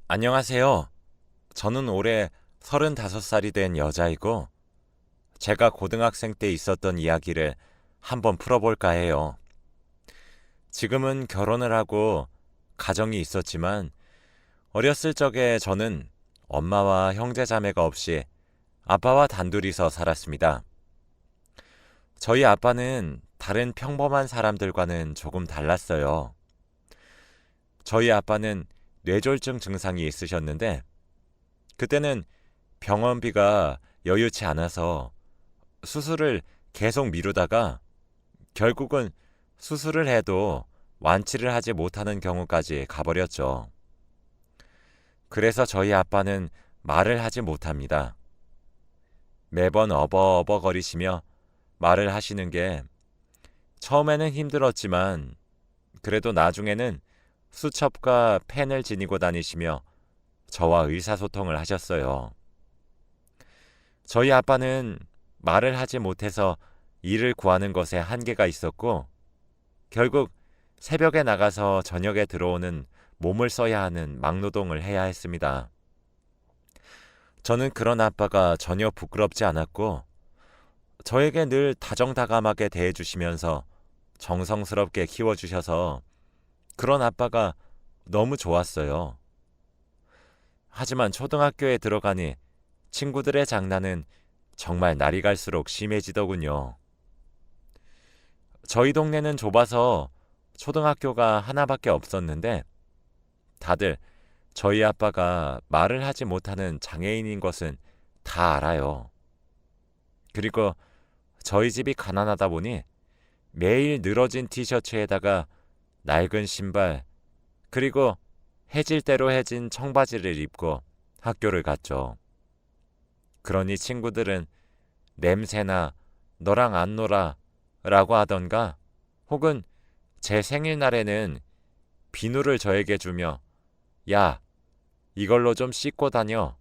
안녕하세요. 저는 올해 35살이 된 여자이고, 제가 고등학생 때 있었던 이야기를 한번 풀어볼까 해요. 지금은 결혼을 하고 가정이 있었지만, 어렸을 적에 저는 엄마와 형제 자매가 없이 아빠와 단둘이서 살았습니다. 저희 아빠는 다른 평범한 사람들과는 조금 달랐어요. 저희 아빠는 뇌졸중 증상이 있으셨는데, 그때는 병원비가 여유치 않아서 수술을 계속 미루다가 결국은 수술을 해도 완치를 하지 못하는 경우까지 가버렸죠. 그래서 저희 아빠는 말을 하지 못합니다. 매번 어버어버거리시며 말을 하시는 게 처음에는 힘들었지만 그래도 나중에는 수첩과 펜을 지니고 다니시며 저와 의사소통을 하셨어요. 저희 아빠는 말을 하지 못해서 일을 구하는 것에 한계가 있었고, 결국 새벽에 나가서 저녁에 들어오는 몸을 써야 하는 막노동을 해야 했습니다. 저는 그런 아빠가 전혀 부끄럽지 않았고, 저에게 늘 다정다감하게 대해주시면서 정성스럽게 키워주셔서 그런 아빠가 너무 좋았어요. 하지만 초등학교에 들어가니 친구들의 장난은 정말 날이 갈수록 심해지더군요. 저희 동네는 좁아서 초등학교가 하나밖에 없었는데 다들 저희 아빠가 말을 하지 못하는 장애인인 것은 다 알아요. 그리고 저희 집이 가난하다 보니 매일 늘어진 티셔츠에다가 낡은 신발, 그리고 해질 대로 해진 청바지를 입고 학교를 갔죠. 그러니 친구들은 냄새나 너랑 안 놀아 라고 하던가, 혹은 제 생일날에는 비누를 저에게 주며 야, 이걸로 좀 씻고 다녀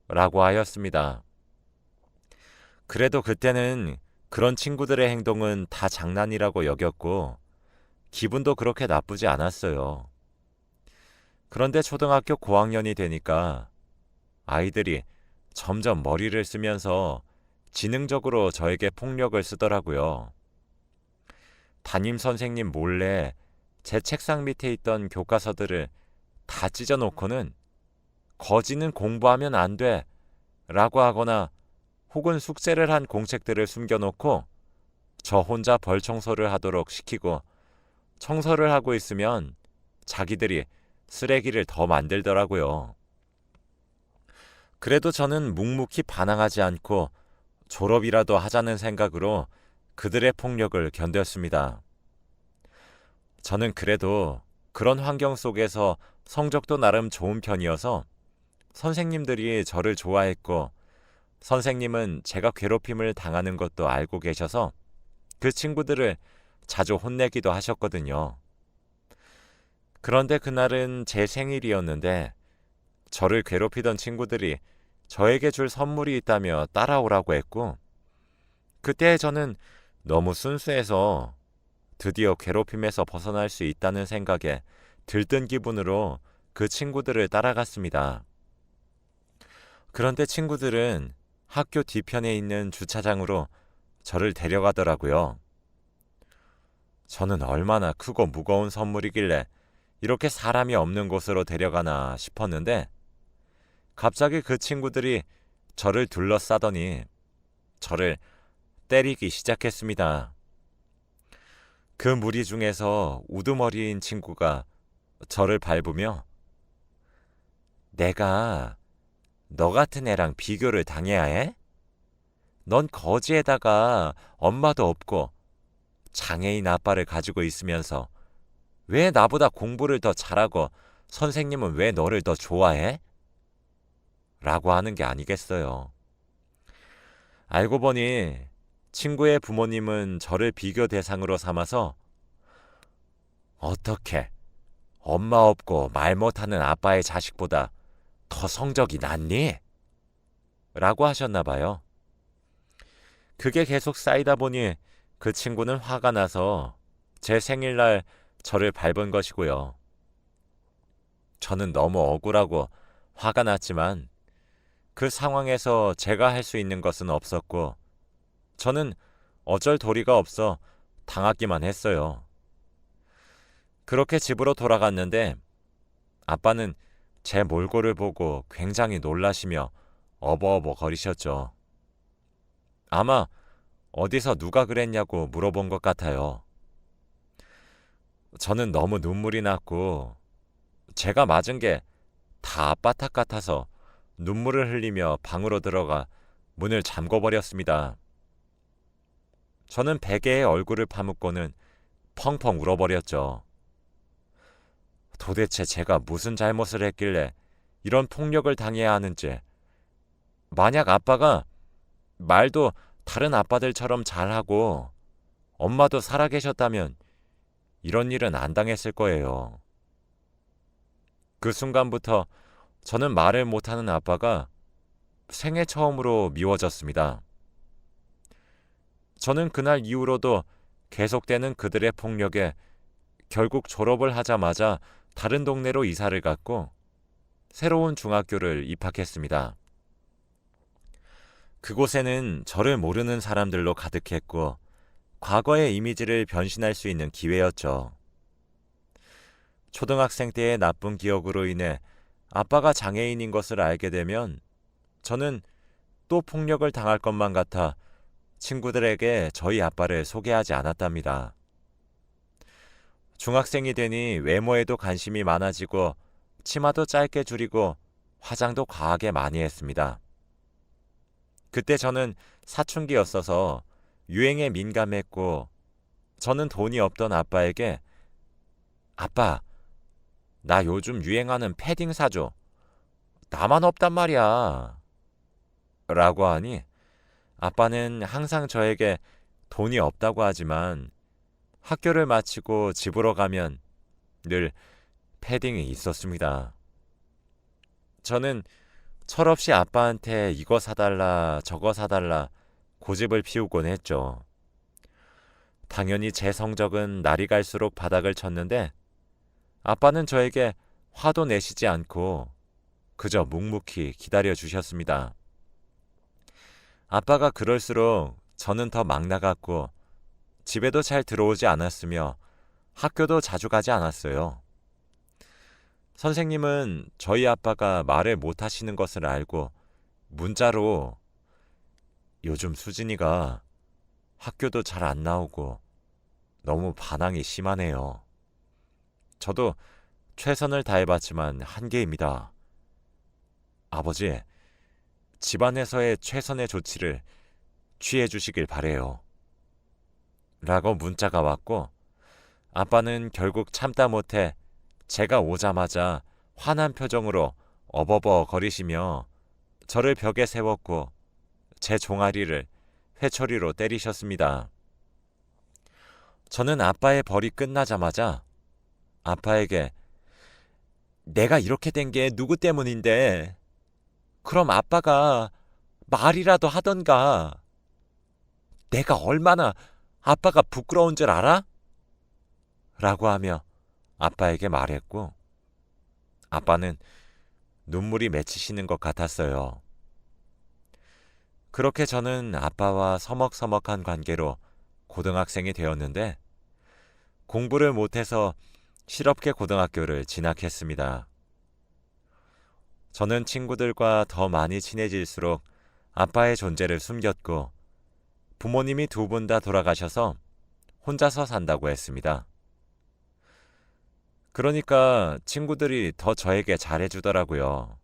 라고 하였습니다. 그래도 그때는 그런 친구들의 행동은 다 장난이라고 여겼고 기분도 그렇게 나쁘지 않았어요. 그런데 초등학교 고학년이 되니까 아이들이 점점 머리를 쓰면서 지능적으로 저에게 폭력을 쓰더라고요. 담임 선생님 몰래 제 책상 밑에 있던 교과서들을 다 찢어놓고는 거지는 공부하면 안 돼 라고 하거나, 혹은 숙제를 한 공책들을 숨겨놓고 저 혼자 벌 청소를 하도록 시키고, 청소를 하고 있으면 자기들이 쓰레기를 더 만들더라고요. 그래도 저는 묵묵히 반항하지 않고 졸업이라도 하자는 생각으로 그들의 폭력을 견뎠습니다. 저는 그래도 그런 환경 속에서 성적도 나름 좋은 편이어서 선생님들이 저를 좋아했고, 선생님은 제가 괴롭힘을 당하는 것도 알고 계셔서 그 친구들을 자주 혼내기도 하셨거든요. 그런데 그날은 제 생일이었는데 저를 괴롭히던 친구들이 저에게 줄 선물이 있다며 따라오라고 했고, 그때 저는 너무 순수해서 드디어 괴롭힘에서 벗어날 수 있다는 생각에 들뜬 기분으로 그 친구들을 따라갔습니다. 그런데 친구들은 학교 뒤편에 있는 주차장으로 저를 데려가더라고요. 저는 얼마나 크고 무거운 선물이길래 이렇게 사람이 없는 곳으로 데려가나 싶었는데, 갑자기 그 친구들이 저를 둘러싸더니 저를 때리기 시작했습니다. 그 무리 중에서 우두머리인 친구가 저를 밟으며 내가 너 같은 애랑 비교를 당해야 해? 넌 거지에다가 엄마도 없고 장애인 아빠를 가지고 있으면서 왜 나보다 공부를 더 잘하고 선생님은 왜 너를 더 좋아해? 라고 하는 게 아니겠어요. 알고 보니 친구의 부모님은 저를 비교 대상으로 삼아서 어떻게 엄마 없고 말 못하는 아빠의 자식보다 더 성적이 낫니? 라고 하셨나 봐요. 그게 계속 쌓이다 보니 그 친구는 화가 나서 제 생일날 저를 밟은 것이고요. 저는 너무 억울하고 화가 났지만 그 상황에서 제가 할 수 있는 것은 없었고 저는 어쩔 도리가 없어 당하기만 했어요. 그렇게 집으로 돌아갔는데 아빠는 제 몰골을 보고 굉장히 놀라시며 어버어버 거리셨죠. 아마 어디서 누가 그랬냐고 물어본 것 같아요. 저는 너무 눈물이 났고 제가 맞은 게 다 아빠 탓 같아서 눈물을 흘리며 방으로 들어가 문을 잠궈버렸습니다. 저는 베개에 얼굴을 파묻고는 펑펑 울어버렸죠. 도대체 제가 무슨 잘못을 했길래 이런 폭력을 당해야 하는지, 만약 아빠가 말도 다른 아빠들처럼 잘하고 엄마도 살아계셨다면 이런 일은 안 당했을 거예요. 그 순간부터 저는 말을 못하는 아빠가 생애 처음으로 미워졌습니다. 저는 그날 이후로도 계속되는 그들의 폭력에 결국 졸업을 하자마자 다른 동네로 이사를 갔고 새로운 중학교를 입학했습니다. 그곳에는 저를 모르는 사람들로 가득했고 과거의 이미지를 변신할 수 있는 기회였죠. 초등학생 때의 나쁜 기억으로 인해 아빠가 장애인인 것을 알게 되면 저는 또 폭력을 당할 것만 같아 친구들에게 저희 아빠를 소개하지 않았답니다. 중학생이 되니 외모에도 관심이 많아지고 치마도 짧게 줄이고 화장도 과하게 많이 했습니다. 그때 저는 사춘기였어서 유행에 민감했고 저는 돈이 없던 아빠에게 아빠, 나 요즘 유행하는 패딩 사줘. 나만 없단 말이야. 라고 하니 아빠는 항상 저에게 돈이 없다고 하지만 학교를 마치고 집으로 가면 늘 패딩이 있었습니다. 저는 철없이 아빠한테 이거 사달라 저거 사달라 고집을 피우곤 했죠. 당연히 제 성적은 날이 갈수록 바닥을 쳤는데 아빠는 저에게 화도 내시지 않고 그저 묵묵히 기다려 주셨습니다. 아빠가 그럴수록 저는 더 막 나갔고 집에도 잘 들어오지 않았으며 학교도 자주 가지 않았어요. 선생님은 저희 아빠가 말을 못 하시는 것을 알고 문자로 요즘 수진이가 학교도 잘 안 나오고 너무 반항이 심하네요. 저도 최선을 다해봤지만 한계입니다. 아버지, 집안에서의 최선의 조치를 취해 주시길 바래요. 라고 문자가 왔고 아빠는 결국 참다 못해 제가 오자마자 화난 표정으로 어버버 거리시며 저를 벽에 세웠고 제 종아리를 회초리로 때리셨습니다. 저는 아빠의 벌이 끝나자마자 아빠에게 내가 이렇게 된 게 누구 때문인데 그럼 아빠가 말이라도 하던가 내가 얼마나 아빠가 부끄러운 줄 알아? 라고 하며 아빠에게 말했고 아빠는 눈물이 맺히시는 것 같았어요. 그렇게 저는 아빠와 서먹서먹한 관계로 고등학생이 되었는데 공부를 못해서 실업계 고등학교를 진학했습니다. 저는 친구들과 더 많이 친해질수록 아빠의 존재를 숨겼고 부모님이 두 분 다 돌아가셔서 혼자서 산다고 했습니다. 그러니까 친구들이 더 저에게 잘해주더라고요.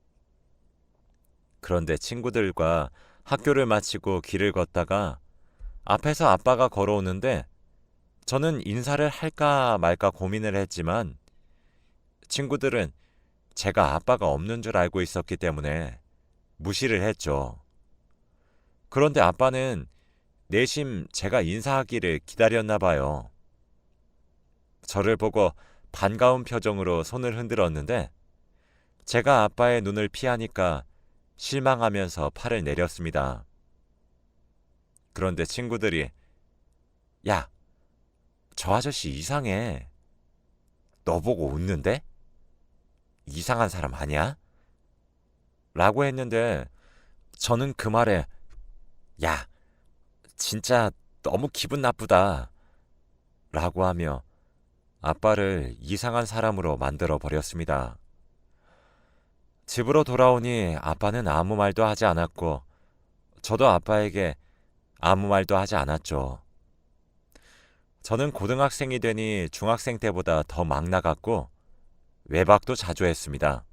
그런데 친구들과 학교를 마치고 길을 걷다가 앞에서 아빠가 걸어오는데 저는 인사를 할까 말까 고민을 했지만 친구들은 제가 아빠가 없는 줄 알고 있었기 때문에 무시를 했죠. 그런데 아빠는 내심 제가 인사하기를 기다렸나 봐요. 저를 보고 반가운 표정으로 손을 흔들었는데 제가 아빠의 눈을 피하니까 실망하면서 팔을 내렸습니다. 그런데 친구들이 야, 저 아저씨 이상해. 너 보고 웃는데? 이상한 사람 아니야? 라고 했는데 저는 그 말에 야, 진짜 너무 기분 나쁘다 라고 하며 아빠를 이상한 사람으로 만들어 버렸습니다. 집으로 돌아오니 아빠는 아무 말도 하지 않았고 저도 아빠에게 아무 말도 하지 않았죠. 저는 고등학생이 되니 중학생 때보다 더 막 나갔고 외박도 자주 했습니다.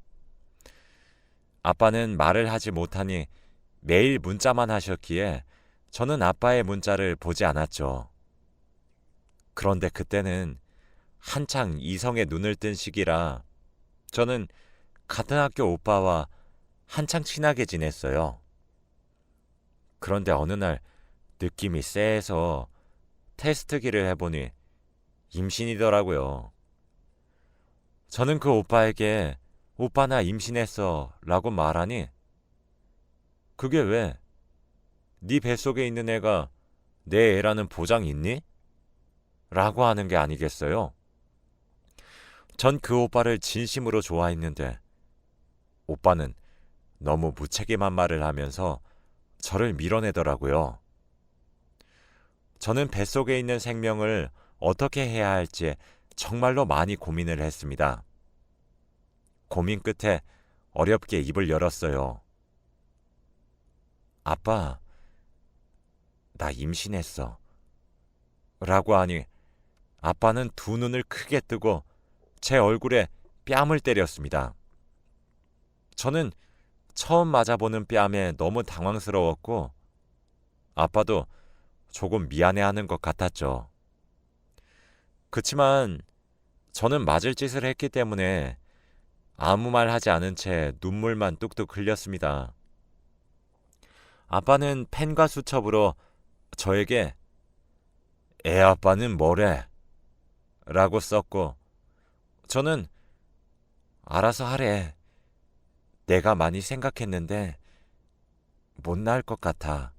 아빠는 말을 하지 못하니 매일 문자만 하셨기에 저는 아빠의 문자를 보지 않았죠. 그런데 그때는 한창 이성의 눈을 뜬 시기라 저는 같은 학교 오빠와 한창 친하게 지냈어요. 그런데 어느 날 느낌이 쎄해서 테스트기를 해보니 임신이더라고요. 저는 그 오빠에게 오빠 나 임신했어 라고 말하니 그게 왜? 네 뱃속에 있는 애가 내 애라는 보장 있니? 라고 하는 게 아니겠어요? 전 그 오빠를 진심으로 좋아했는데 오빠는 너무 무책임한 말을 하면서 저를 밀어내더라고요. 저는 뱃속에 있는 생명을 어떻게 해야 할지 정말로 많이 고민을 했습니다. 고민 끝에 어렵게 입을 열었어요. 아빠, 나 임신했어. 라고 하니 아빠는 두 눈을 크게 뜨고 제 얼굴에 뺨을 때렸습니다. 저는 처음 맞아보는 뺨에 너무 당황스러웠고 아빠도 조금 미안해하는 것 같았죠. 그치만 저는 맞을 짓을 했기 때문에 아무 말 하지 않은 채 눈물만 뚝뚝 흘렸습니다. 아빠는 펜과 수첩으로 저에게 애 아빠는 뭐래? 라고 썼고 저는 알아서 하래. 내가 많이 생각했는데 못 낳을 것 같아.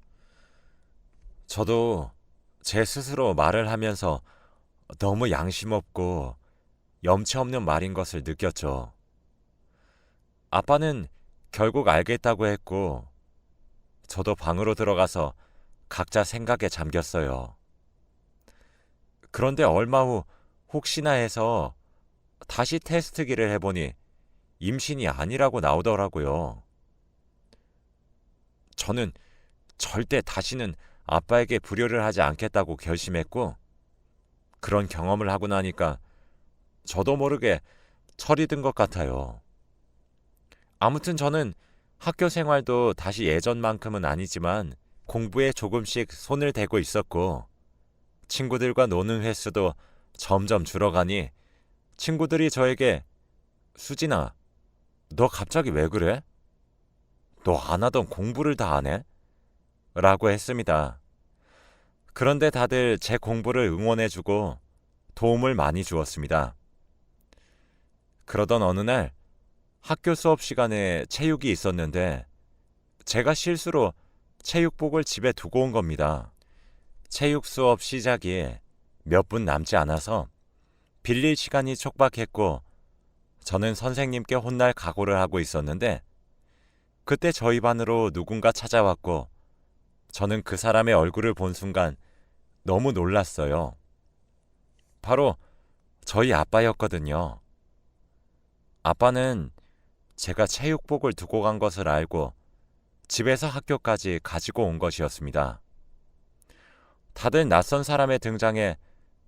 저도 제 스스로 말을 하면서 너무 양심 없고 염치 없는 말인 것을 느꼈죠. 아빠는 결국 알겠다고 했고 저도 방으로 들어가서 각자 생각에 잠겼어요. 그런데 얼마 후 혹시나 해서 다시 테스트기를 해보니 임신이 아니라고 나오더라고요. 저는 절대 다시는 아빠에게 불효를 하지 않겠다고 결심했고 그런 경험을 하고 나니까 저도 모르게 철이 든 것 같아요. 아무튼 저는 학교 생활도 다시 예전만큼은 아니지만 공부에 조금씩 손을 대고 있었고 친구들과 노는 횟수도 점점 줄어가니 친구들이 저에게 수진아, 너 갑자기 왜 그래? 너 안 하던 공부를 다 하네? 라고 했습니다. 그런데 다들 제 공부를 응원해주고 도움을 많이 주었습니다. 그러던 어느 날 학교 수업 시간에 체육이 있었는데 제가 실수로 체육복을 집에 두고 온 겁니다. 체육 수업 시작이 몇 분 남지 않아서 빌릴 시간이 촉박했고 저는 선생님께 혼날 각오를 하고 있었는데 그때 저희 반으로 누군가 찾아왔고 저는 그 사람의 얼굴을 본 순간 너무 놀랐어요. 바로 저희 아빠였거든요. 아빠는 제가 체육복을 두고 간 것을 알고 집에서 학교까지 가지고 온 것이었습니다. 다들 낯선 사람의 등장에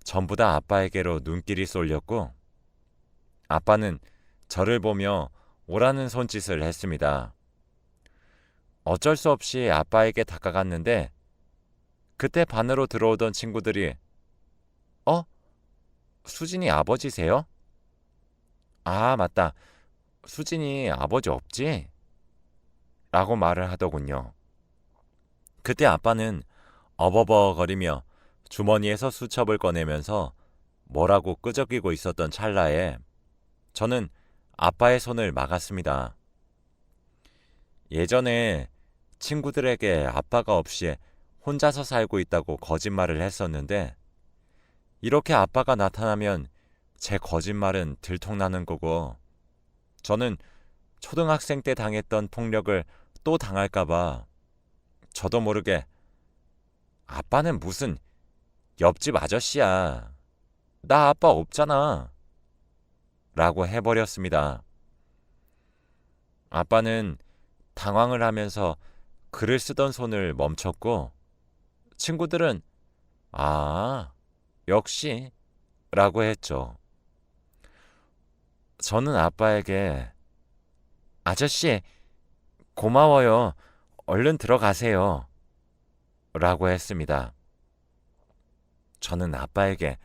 전부 다 아빠에게로 눈길이 쏠렸고 아빠는 저를 보며 오라는 손짓을 했습니다. 어쩔 수 없이 아빠에게 다가갔는데 그때 반으로 들어오던 친구들이 수진이 아버지세요? 아, 맞다. 수진이 아버지 없지? 라고 말을 하더군요. 그때 아빠는 어버버거리며 주머니에서 수첩을 꺼내면서 뭐라고 끄적이고 있었던 찰나에 저는 아빠의 손을 막았습니다. 예전에 친구들에게 아빠가 없이 혼자서 살고 있다고 거짓말을 했었는데 이렇게 아빠가 나타나면 제 거짓말은 들통나는 거고 저는 초등학생 때 당했던 폭력을 또 당할까봐 저도 모르게 아빠는 무슨 옆집 아저씨야. 나 아빠 없잖아. 라고 해버렸습니다. 아빠는 당황을 하면서 글을 쓰던 손을 멈췄고 친구들은 아, 역시 라고 했죠. 저는 아빠에게 아저씨, 고마워요. 얼른 들어가세요. 라고 했습니다. 저는 아빠에게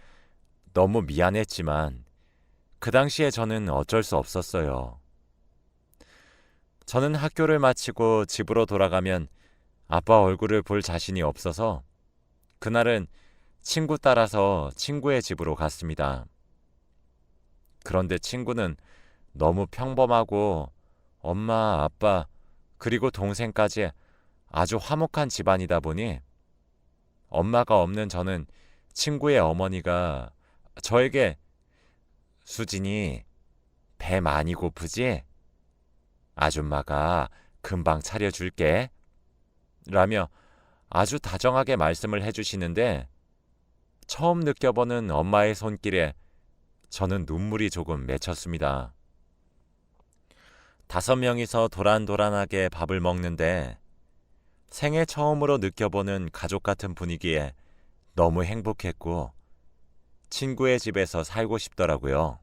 너무 미안했지만 그 당시에 저는 어쩔 수 없었어요. 저는 학교를 마치고 집으로 돌아가면 아빠 얼굴을 볼 자신이 없어서 그날은 친구 따라서 친구의 집으로 갔습니다. 그런데 친구는 너무 평범하고 엄마, 아빠, 그리고 동생까지 아주 화목한 집안이다 보니 엄마가 없는 저는 친구의 어머니가 저에게 수진이 배 많이 고프지? 아줌마가 금방 차려줄게. 라며 아주 다정하게 말씀을 해주시는데 처음 느껴보는 엄마의 손길에 저는 눈물이 조금 맺혔습니다. 5명이서 도란도란하게 밥을 먹는데 생애 처음으로 느껴보는 가족 같은 분위기에 너무 행복했고 친구의 집에서 살고 싶더라고요.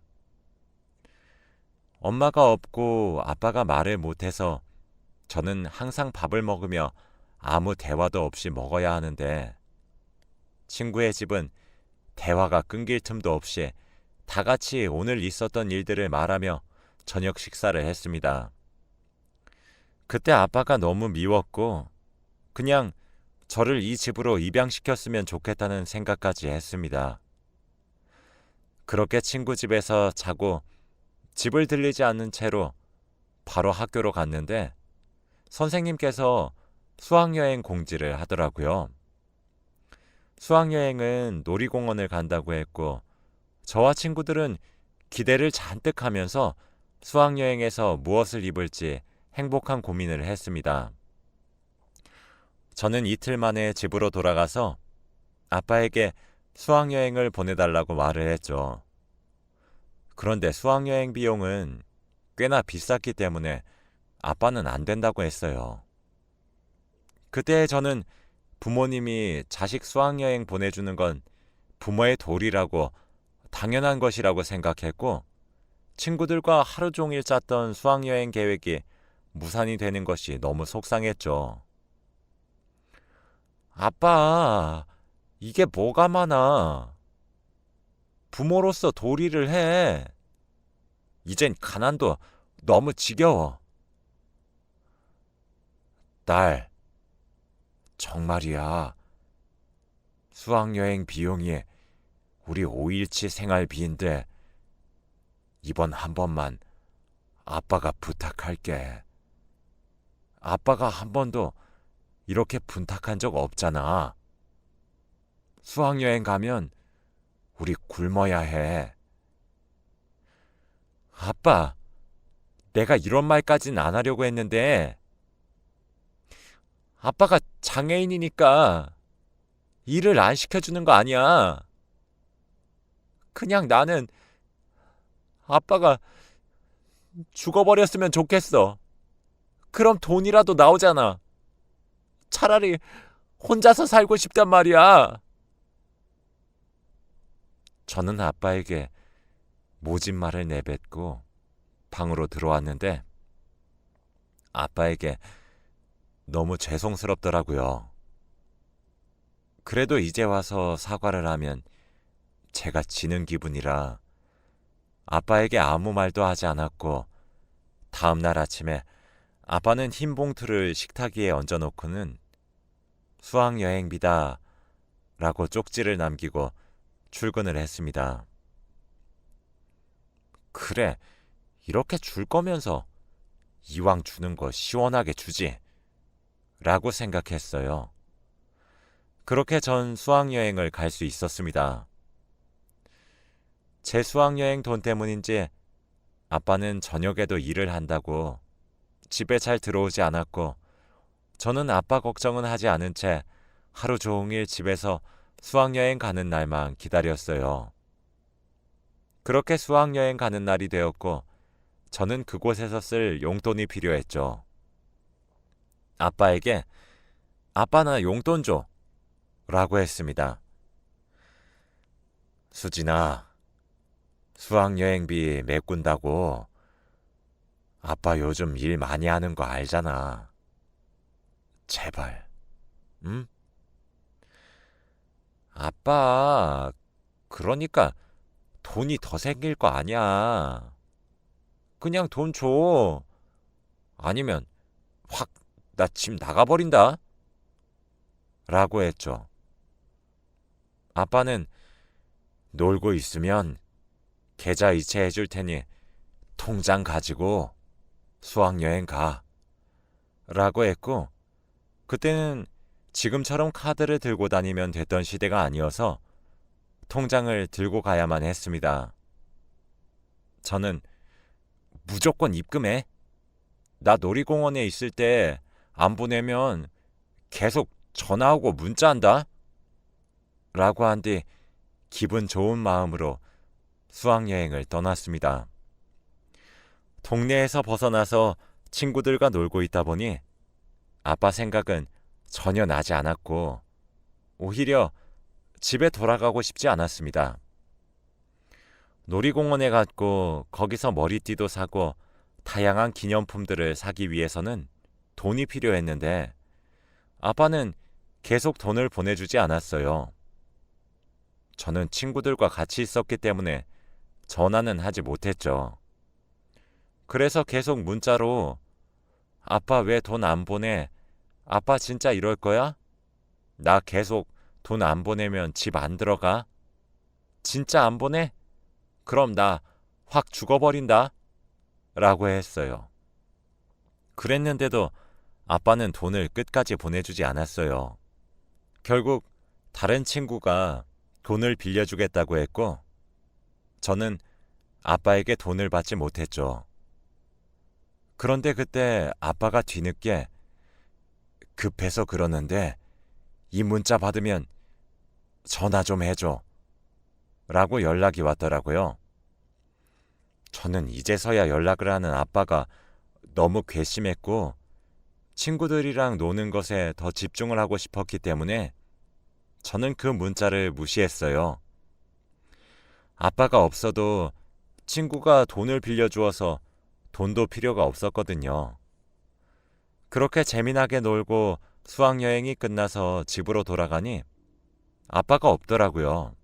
엄마가 없고 아빠가 말을 못해서 저는 항상 밥을 먹으며 아무 대화도 없이 먹어야 하는데 친구의 집은 대화가 끊길 틈도 없이 다 같이 오늘 있었던 일들을 말하며 저녁 식사를 했습니다. 그때 아빠가 너무 미웠고 그냥 저를 이 집으로 입양시켰으면 좋겠다는 생각까지 했습니다. 그렇게 친구 집에서 자고 집을 들리지 않는 채로 바로 학교로 갔는데 선생님께서 수학여행 공지를 하더라고요. 수학여행은 놀이공원을 간다고 했고 저와 친구들은 기대를 잔뜩 하면서 수학여행에서 무엇을 입을지 행복한 고민을 했습니다. 저는 이틀 만에 집으로 돌아가서 아빠에게 수학여행을 보내달라고 말을 했죠. 그런데 수학여행 비용은 꽤나 비쌌기 때문에 아빠는 안 된다고 했어요. 그때 저는 부모님이 자식 수학여행 보내주는 건 부모의 도리라고 당연한 것이라고 생각했고 친구들과 하루 종일 짰던 수학여행 계획이 무산이 되는 것이 너무 속상했죠. 아빠, 이게 뭐가 많아. 부모로서 도리를 해. 이젠 가난도 너무 지겨워. 딸, 정말이야. 수학여행 비용이 우리 5일치 생활비인데 이번 한 번만 아빠가 부탁할게. 아빠가 한 번도 이렇게 분탁한 적 없잖아. 수학여행 가면 우리 굶어야 해. 아빠, 내가 이런 말까진 안 하려고 했는데 아빠가 장애인이니까 일을 안 시켜주는 거 아니야. 그냥 나는 아빠가 죽어버렸으면 좋겠어. 그럼 돈이라도 나오잖아. 차라리 혼자서 살고 싶단 말이야. 저는 아빠에게 모진 말을 내뱉고 방으로 들어왔는데 아빠에게 너무 죄송스럽더라고요. 그래도 이제 와서 사과를 하면 제가 지는 기분이라 아빠에게 아무 말도 하지 않았고 다음 날 아침에 아빠는 흰 봉투를 식탁 위에 얹어놓고는 수학여행비다 라고 쪽지를 남기고 출근을 했습니다. 그래, 이렇게 줄 거면서 이왕 주는 거 시원하게 주지 라고 생각했어요. 그렇게 전 수학여행을 갈 수 있었습니다. 제 수학여행 돈 때문인지 아빠는 저녁에도 일을 한다고 집에 잘 들어오지 않았고 저는 아빠 걱정은 하지 않은 채 하루 종일 집에서 수학여행 가는 날만 기다렸어요. 그렇게 수학여행 가는 날이 되었고 저는 그곳에서 쓸 용돈이 필요했죠. 아빠에게 아빠 나 용돈 줘 라고 했습니다. 수진아, 수학여행비 메꾼다고 아빠 요즘 일 많이 하는 거 알잖아. 제발, 응? 아빠, 그러니까 돈이 더 생길 거 아니야. 그냥 돈 줘. 아니면 확 나 집 나가버린다. 라고 했죠. 아빠는 놀고 있으면 계좌 이체해 줄 테니 통장 가지고 수학여행 가. 라고 했고, 그때는 지금처럼 카드를 들고 다니면 됐던 시대가 아니어서 통장을 들고 가야만 했습니다. 저는 무조건 입금해. 나 놀이공원에 있을 때 안 보내면 계속 전화하고 문자한다. 라고 한 뒤 기분 좋은 마음으로 수학여행을 떠났습니다. 동네에서 벗어나서 친구들과 놀고 있다 보니 아빠 생각은 전혀 나지 않았고 오히려 집에 돌아가고 싶지 않았습니다. 놀이공원에 갔고 거기서 머리띠도 사고 다양한 기념품들을 사기 위해서는 돈이 필요했는데 아빠는 계속 돈을 보내주지 않았어요. 저는 친구들과 같이 있었기 때문에 전화는 하지 못했죠. 그래서 계속 문자로 아빠 왜 돈 안 보내? 아빠 진짜 이럴 거야? 나 계속 돈 안 보내면 집 안 들어가? 진짜 안 보내? 그럼 나 확 죽어버린다. 라고 했어요. 그랬는데도 아빠는 돈을 끝까지 보내주지 않았어요. 결국 다른 친구가 돈을 빌려주겠다고 했고 저는 아빠에게 돈을 받지 못했죠. 그런데 그때 아빠가 뒤늦게 급해서 그러는데 이 문자 받으면 전화 좀 해줘 라고 연락이 왔더라고요. 저는 이제서야 연락을 하는 아빠가 너무 괘씸했고 친구들이랑 노는 것에 더 집중을 하고 싶었기 때문에 저는 그 문자를 무시했어요. 아빠가 없어도 친구가 돈을 빌려주어서 돈도 필요가 없었거든요. 그렇게 재미나게 놀고 수학여행이 끝나서 집으로 돌아가니 아빠가 없더라고요.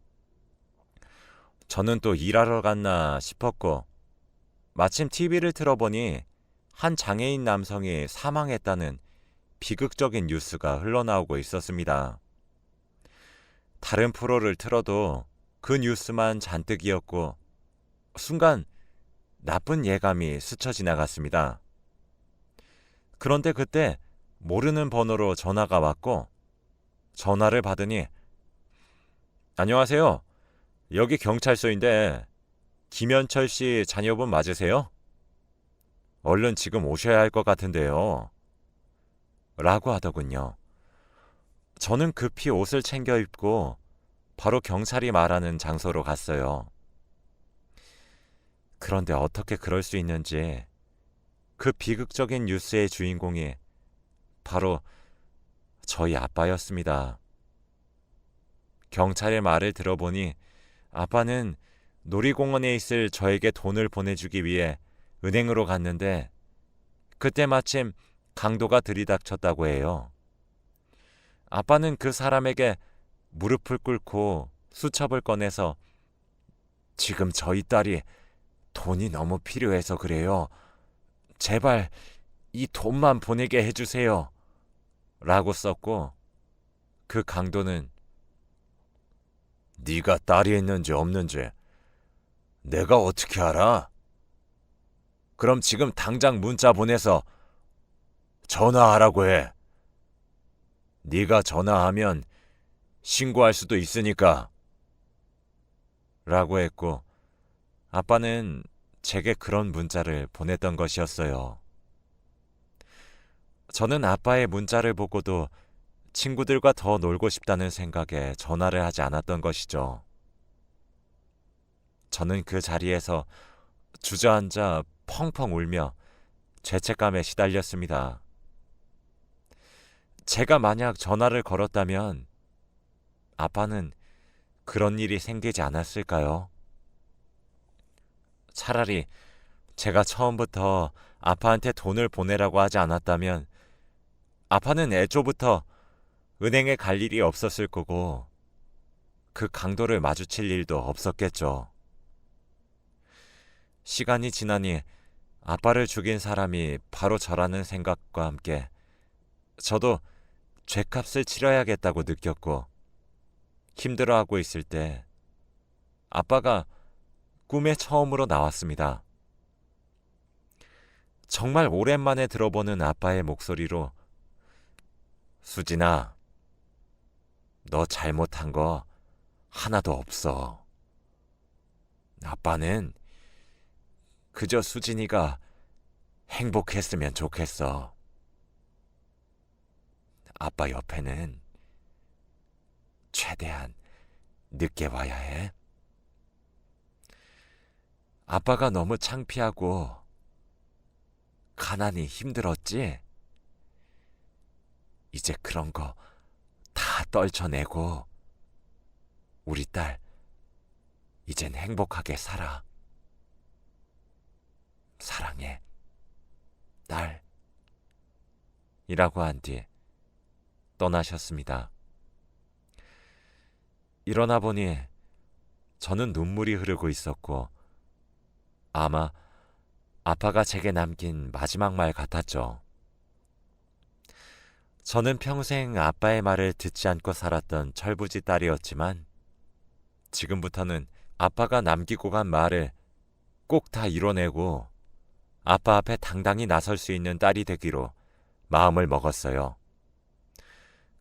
저는 또 일하러 갔나 싶었고 마침 TV를 틀어보니 한 장애인 남성이 사망했다는 비극적인 뉴스가 흘러나오고 있었습니다. 다른 프로를 틀어도 그 뉴스만 잔뜩이었고 순간 나쁜 예감이 스쳐 지나갔습니다. 그런데 그때 모르는 번호로 전화가 왔고 전화를 받으니 안녕하세요. 여기 경찰서인데 김현철 씨 자녀분 맞으세요? 얼른 지금 오셔야 할 것 같은데요. 라고 하더군요. 저는 급히 옷을 챙겨 입고 바로 경찰이 말하는 장소로 갔어요. 그런데 어떻게 그럴 수 있는지 그 비극적인 뉴스의 주인공이 바로 저희 아빠였습니다. 경찰의 말을 들어보니 아빠는 놀이공원에 있을 저에게 돈을 보내주기 위해 은행으로 갔는데 그때 마침 강도가 들이닥쳤다고 해요. 아빠는 그 사람에게 무릎을 꿇고 수첩을 꺼내서 지금 저희 딸이 돈이 너무 필요해서 그래요. 제발 이 돈만 보내게 해주세요. 라고 썼고 그 강도는 네가 딸이 있는지 없는지 내가 어떻게 알아? 그럼 지금 당장 문자 보내서 전화하라고 해. 네가 전화하면 신고할 수도 있으니까. 라고 했고 아빠는 제게 그런 문자를 보냈던 것이었어요. 저는 아빠의 문자를 보고도 친구들과 더 놀고 싶다는 생각에 전화를 하지 않았던 것이죠. 저는 그 자리에서 주저앉아 펑펑 울며 죄책감에 시달렸습니다. 제가 만약 전화를 걸었다면 아빠는 그런 일이 생기지 않았을까요? 차라리 제가 처음부터 아빠한테 돈을 보내라고 하지 않았다면 아빠는 애초부터 은행에 갈 일이 없었을 거고 그 강도를 마주칠 일도 없었겠죠. 시간이 지나니 아빠를 죽인 사람이 바로 저라는 생각과 함께 저도 죗값을 치러야겠다고 느꼈고 힘들어하고 있을 때 아빠가 꿈에 처음으로 나왔습니다. 정말 오랜만에 들어보는 아빠의 목소리로 수진아, 너 잘못한 거 하나도 없어. 아빠는 그저 수진이가 행복했으면 좋겠어. 아빠 옆에는 최대한 늦게 와야 해. 아빠가 너무 창피하고 가난이 힘들었지? 이제 그런 거 다 떨쳐내고 우리 딸 이젠 행복하게 살아. 사랑해, 딸. 이라고 한 뒤 떠나셨습니다. 일어나 보니 저는 눈물이 흐르고 있었고 아마 아빠가 제게 남긴 마지막 말 같았죠. 저는 평생 아빠의 말을 듣지 않고 살았던 철부지 딸이었지만 지금부터는 아빠가 남기고 간 말을 꼭 다 이뤄내고 아빠 앞에 당당히 나설 수 있는 딸이 되기로 마음을 먹었어요.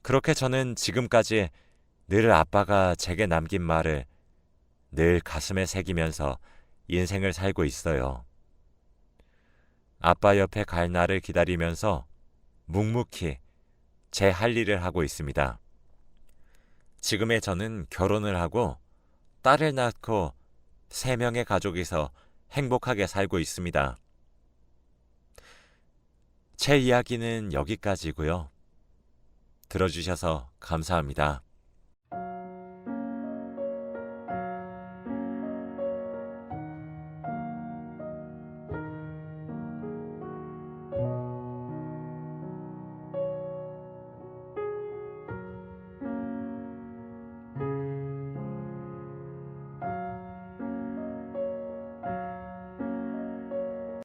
그렇게 저는 지금까지 늘 아빠가 제게 남긴 말을 늘 가슴에 새기면서 인생을 살고 있어요. 아빠 옆에 갈 날을 기다리면서 묵묵히 제 할 일을 하고 있습니다. 지금의 저는 결혼을 하고 딸을 낳고 3명의 가족이서 행복하게 살고 있습니다. 제 이야기는 여기까지고요. 들어주셔서 감사합니다.